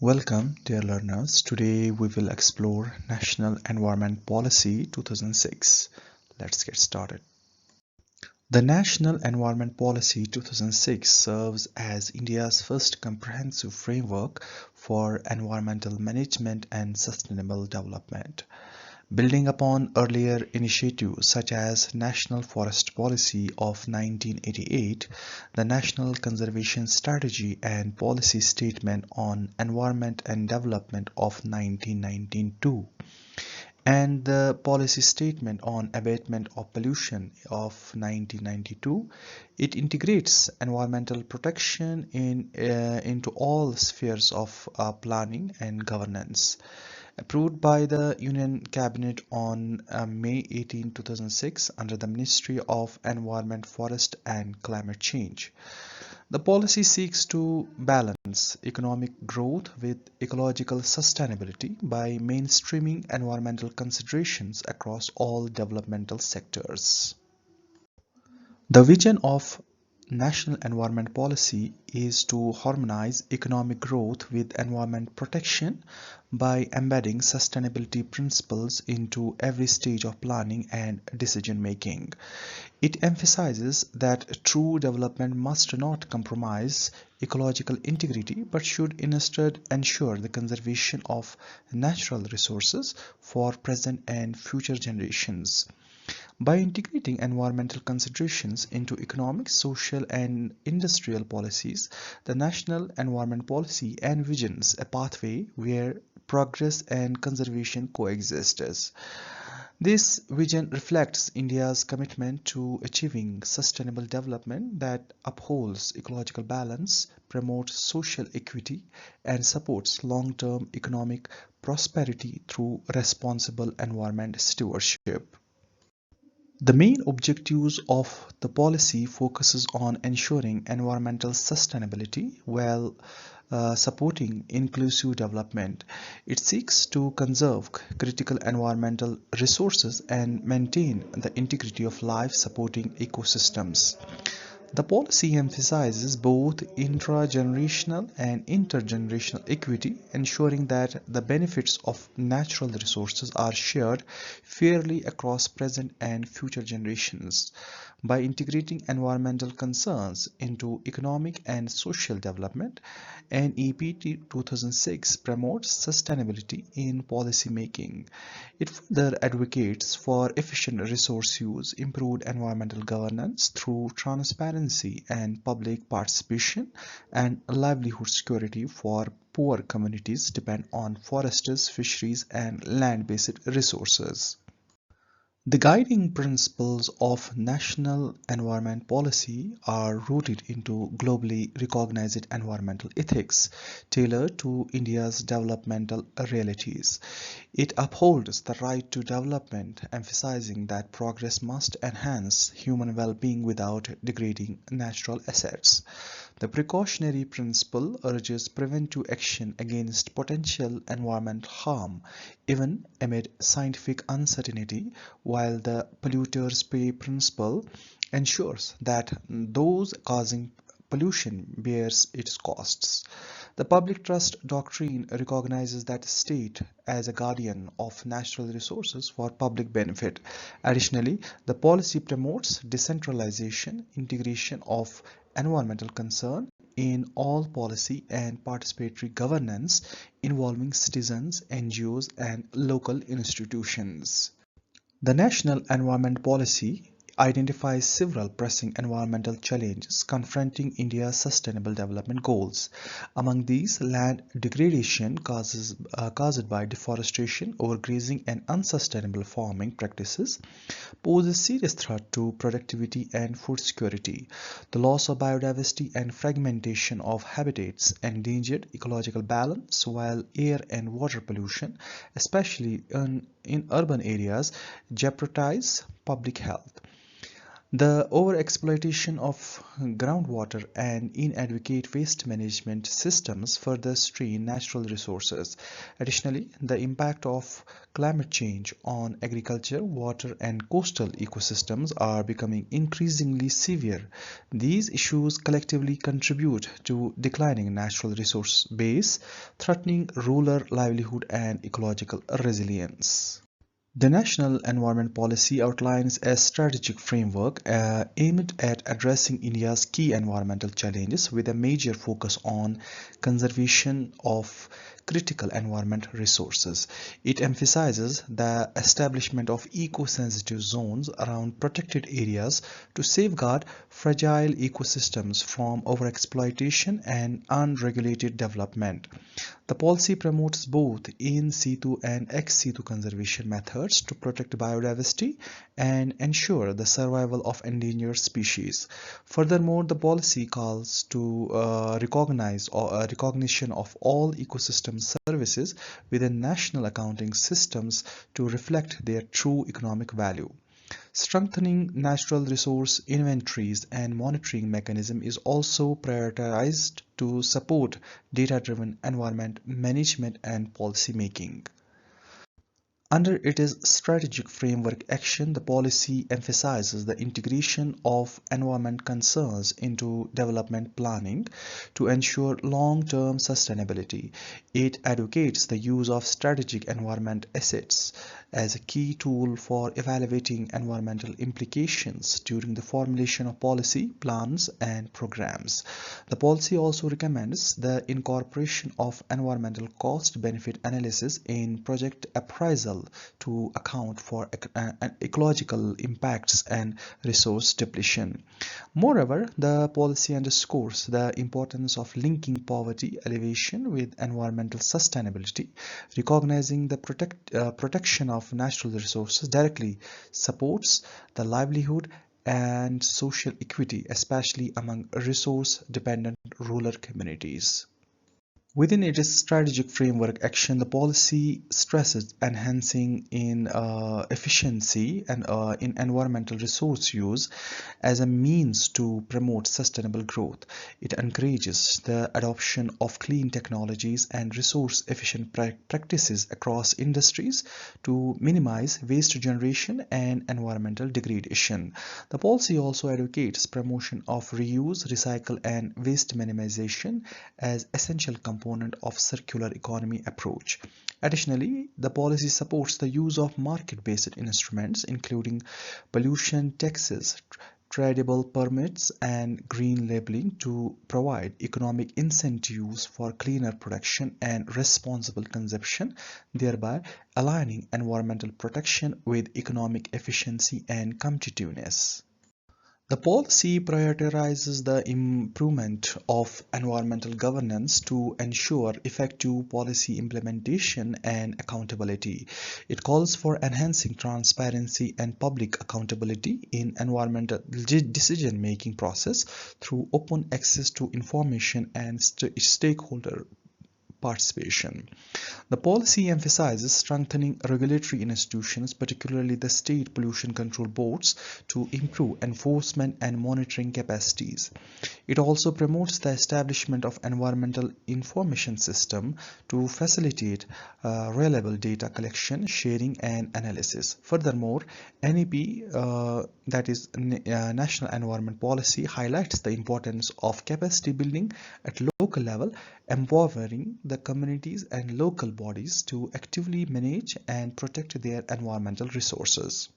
Welcome, dear learners. Today we will explore National Environment Policy 2006. Let's get started. The National Environment Policy 2006 serves as India's first comprehensive framework for environmental management and sustainable development. Building upon earlier initiatives such as National Forest Policy of 1988, the National Conservation Strategy and Policy Statement on Environment and Development of 1992, and the Policy Statement on Abatement of Pollution of 1992, it integrates environmental protection into all spheres of planning and governance. Approved by the Union Cabinet on May 18, 2006 under the Ministry of Environment, Forest and Climate Change. The policy seeks to balance economic growth with ecological sustainability by mainstreaming environmental considerations across all developmental sectors. The vision of National Environment Policy is to harmonize economic growth with environment protection by embedding sustainability principles into every stage of planning and decision making. It emphasizes that true development must not compromise ecological integrity but should instead ensure the conservation of natural resources for present and future generations. By integrating environmental considerations into economic, social, and industrial policies, the National Environment Policy envisions a pathway where progress and conservation coexist. This vision reflects India's commitment to achieving sustainable development that upholds ecological balance, promotes social equity, and supports long-term economic prosperity through responsible environment stewardship. The main objectives of the policy focuses on ensuring environmental sustainability while supporting inclusive development. It seeks to conserve critical environmental resources and maintain the integrity of life-supporting ecosystems. The policy emphasizes both intragenerational and intergenerational equity, ensuring that the benefits of natural resources are shared fairly across present and future generations. By integrating environmental concerns into economic and social development, NEP 2006 promotes sustainability in policy making. It further advocates for efficient resource use, improved environmental governance through transparency and public participation, and livelihood security for poor communities depend on forests, fisheries, and land-based resources. The guiding principles of national environment policy are rooted into globally recognized environmental ethics tailored to India's developmental realities. It upholds the right to development, emphasizing that progress must enhance human well-being without degrading natural assets. The precautionary principle urges preventive action against potential environmental harm, even amid scientific uncertainty, while the polluters pay principle ensures that those causing pollution bears its costs. The public trust doctrine recognizes that state as a guardian of natural resources for public benefit. Additionally, the policy promotes decentralization, integration of environmental concern in all policy and participatory governance involving citizens, NGOs, and local institutions. The National Environment Policy identifies several pressing environmental challenges confronting India's sustainable development goals. Among these, land degradation caused by deforestation, overgrazing, and unsustainable farming practices poses serious threat to productivity and food security. The loss of biodiversity and fragmentation of habitats endangered ecological balance, while air and water pollution, especially in urban areas, jeopardize public health. The overexploitation of groundwater and inadequate waste management systems further strain natural resources. Additionally, the impact of climate change on agriculture, water, and coastal ecosystems are becoming increasingly severe. These issues collectively contribute to declining natural resource base, threatening rural livelihood and ecological resilience. The National Environment Policy outlines a strategic framework aimed at addressing India's key environmental challenges with a major focus on conservation of critical environment resources. It emphasizes the establishment of eco-sensitive zones around protected areas to safeguard fragile ecosystems from overexploitation and unregulated development. The policy promotes both in situ and ex situ conservation methods to protect biodiversity and ensure the survival of endangered species. Furthermore, the policy calls to recognition of all ecosystem services within national accounting systems to reflect their true economic value. Strengthening natural resource inventories and monitoring mechanism is also prioritized to support data-driven environment management and policy making. Under its strategic framework action, the policy emphasizes the integration of environment concerns into development planning to ensure long-term sustainability. It advocates the use of strategic environment assets as a key tool for evaluating environmental implications during the formulation of policy plans and programs. The policy also recommends the incorporation of environmental cost-benefit analysis in project appraisal to account for ecological impacts and resource depletion. Moreover, the policy underscores the importance of linking poverty alleviation with environmental sustainability. Recognizing the protection of natural resources directly supports the livelihood and social equity, especially among resource-dependent rural communities. Within its strategic framework action, the policy stresses enhancing in efficiency and in environmental resource use as a means to promote sustainable growth. It encourages the adoption of clean technologies and resource efficient practices across industries to minimize waste generation and environmental degradation. The policy also advocates promotion of reuse, recycle, and waste minimization as essential component of circular economy approach. Additionally, the policy supports the use of market-based instruments including pollution taxes, tradable permits, and green labeling to provide economic incentives for cleaner production and responsible consumption, thereby aligning environmental protection with economic efficiency and competitiveness. The policy prioritizes the improvement of environmental governance to ensure effective policy implementation and accountability. It calls for enhancing transparency and public accountability in environmental decision-making process through open access to information and stakeholder participation. The policy emphasizes strengthening regulatory institutions, particularly the state pollution control boards, to improve enforcement and monitoring capacities. It also promotes the establishment of environmental information system to facilitate reliable data collection, sharing, and analysis. Furthermore, NEP, that is National Environment Policy, highlights the importance of capacity building at local level, empowering the communities and local bodies to actively manage and protect their environmental resources.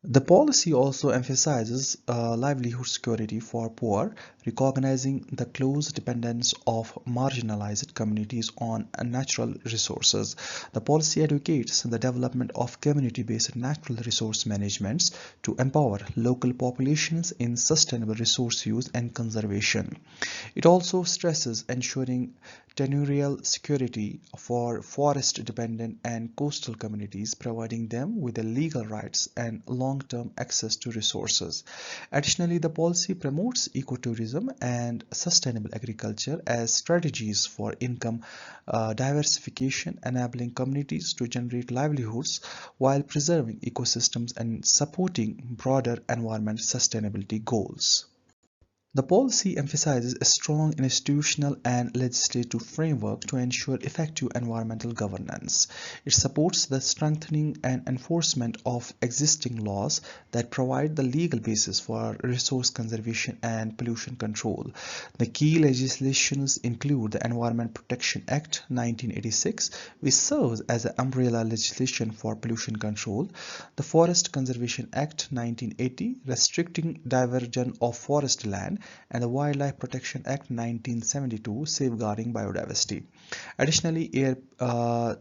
The policy also emphasizes livelihood security for poor, recognizing the close dependence of marginalized communities on natural resources. The policy advocates the development of community-based natural resource managements to empower local populations in sustainable resource use and conservation. It also stresses ensuring tenurial security for forest-dependent and coastal communities, providing them with the legal rights and long-term access to resources. Additionally, the policy promotes ecotourism and sustainable agriculture as strategies for income diversification, enabling communities to generate livelihoods while preserving ecosystems and supporting broader environment sustainability goals. The policy emphasizes a strong institutional and legislative framework to ensure effective environmental governance. It supports the strengthening and enforcement of existing laws that provide the legal basis for resource conservation and pollution control. The key legislations include the Environment Protection Act 1986, which serves as an umbrella legislation for pollution control, the Forest Conservation Act 1980, restricting diversion of forest land, and the Wildlife Protection Act 1972, safeguarding biodiversity. Additionally, Air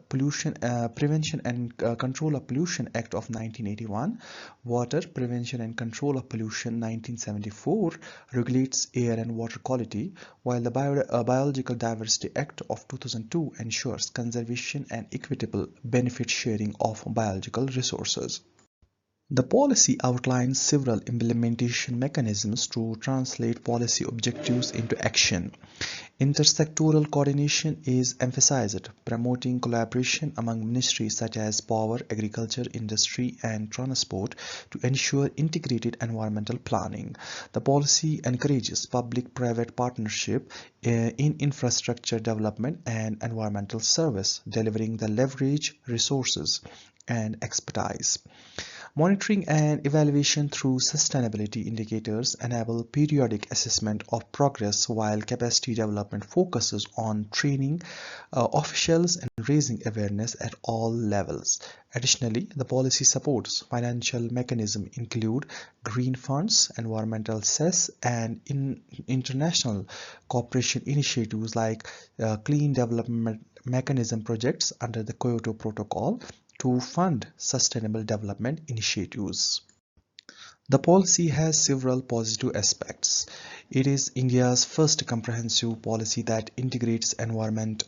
Pollution Prevention and Control of Pollution Act of 1981, Water Prevention and Control of Pollution 1974 regulates air and water quality, while the Biological Diversity Act of 2002 ensures conservation and equitable benefit sharing of biological resources. The policy outlines several implementation mechanisms to translate policy objectives into action. Intersectoral coordination is emphasized, promoting collaboration among ministries such as power, agriculture, industry, and transport to ensure integrated environmental planning. The policy encourages public-private partnership in infrastructure development and environmental service, delivering the leverage, resources, and expertise. Monitoring and evaluation through sustainability indicators enable periodic assessment of progress, while capacity development focuses on training officials and raising awareness at all levels. Additionally, the policy supports financial mechanisms include green funds, environmental cess, and international cooperation initiatives like clean development mechanism projects under the Kyoto Protocol to fund sustainable development initiatives. The policy has several positive aspects. It is India's first comprehensive policy that integrates environment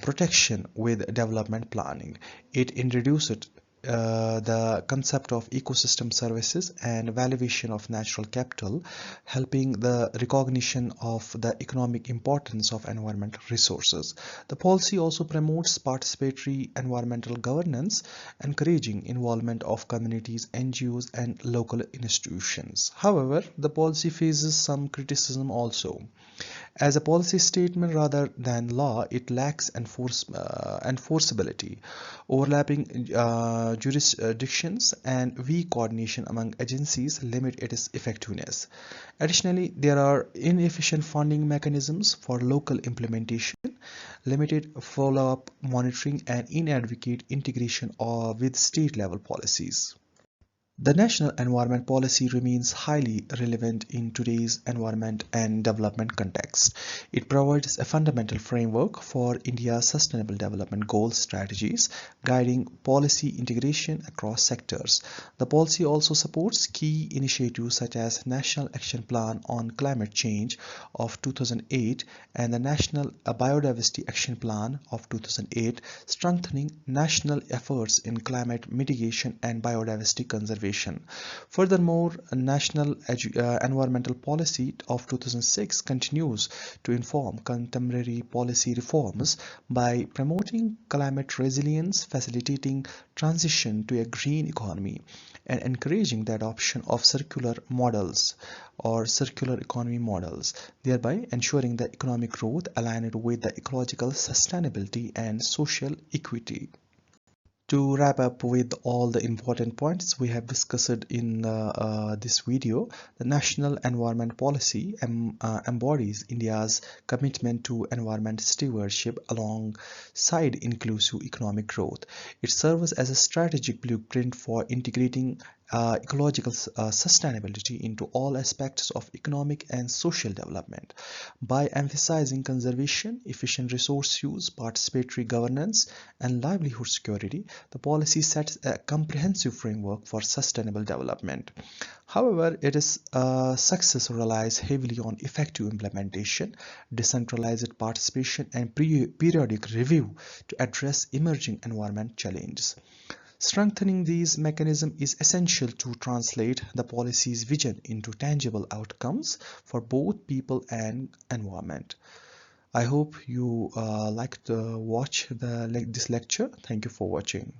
protection with development planning. It introduced the concept of ecosystem services and valuation of natural capital, helping the recognition of the economic importance of environmental resources. The policy also promotes participatory environmental governance, encouraging involvement of communities, NGOs, and local institutions. However, the policy faces some criticism also. As a policy statement rather than law, it lacks enforceability, overlapping jurisdictions, and weak coordination among agencies limit its effectiveness. Additionally, there are inefficient funding mechanisms for local implementation, limited follow-up monitoring, and inadequate integration with state-level policies. The national environment policy remains highly relevant in today's environment and development context. It provides a fundamental framework for India's sustainable development goals strategies, guiding policy integration across sectors. The policy also supports key initiatives such as National Action Plan on Climate Change of 2008 and the National Biodiversity Action Plan of 2008, strengthening national efforts in climate mitigation and biodiversity conservation. Furthermore, a National Environmental Policy of 2006 continues to inform contemporary policy reforms by promoting climate resilience, facilitating transition to a green economy, and encouraging the adoption of circular models or circular economy models, thereby ensuring the economic growth aligned with the ecological sustainability and social equity. To wrap up with all the important points we have discussed in this video, the National Environment Policy embodies India's commitment to environment stewardship alongside inclusive economic growth. It serves as a strategic blueprint for integrating ecological sustainability into all aspects of economic and social development. By emphasizing conservation, efficient resource use, participatory governance, and livelihood security, the policy sets a comprehensive framework for sustainable development. However, its success relies heavily on effective implementation, decentralized participation, and periodic review to address emerging environment challenges. Strengthening these mechanisms is essential to translate the policy's vision into tangible outcomes for both people and environment. I hope you liked watch this lecture. Thank you for watching.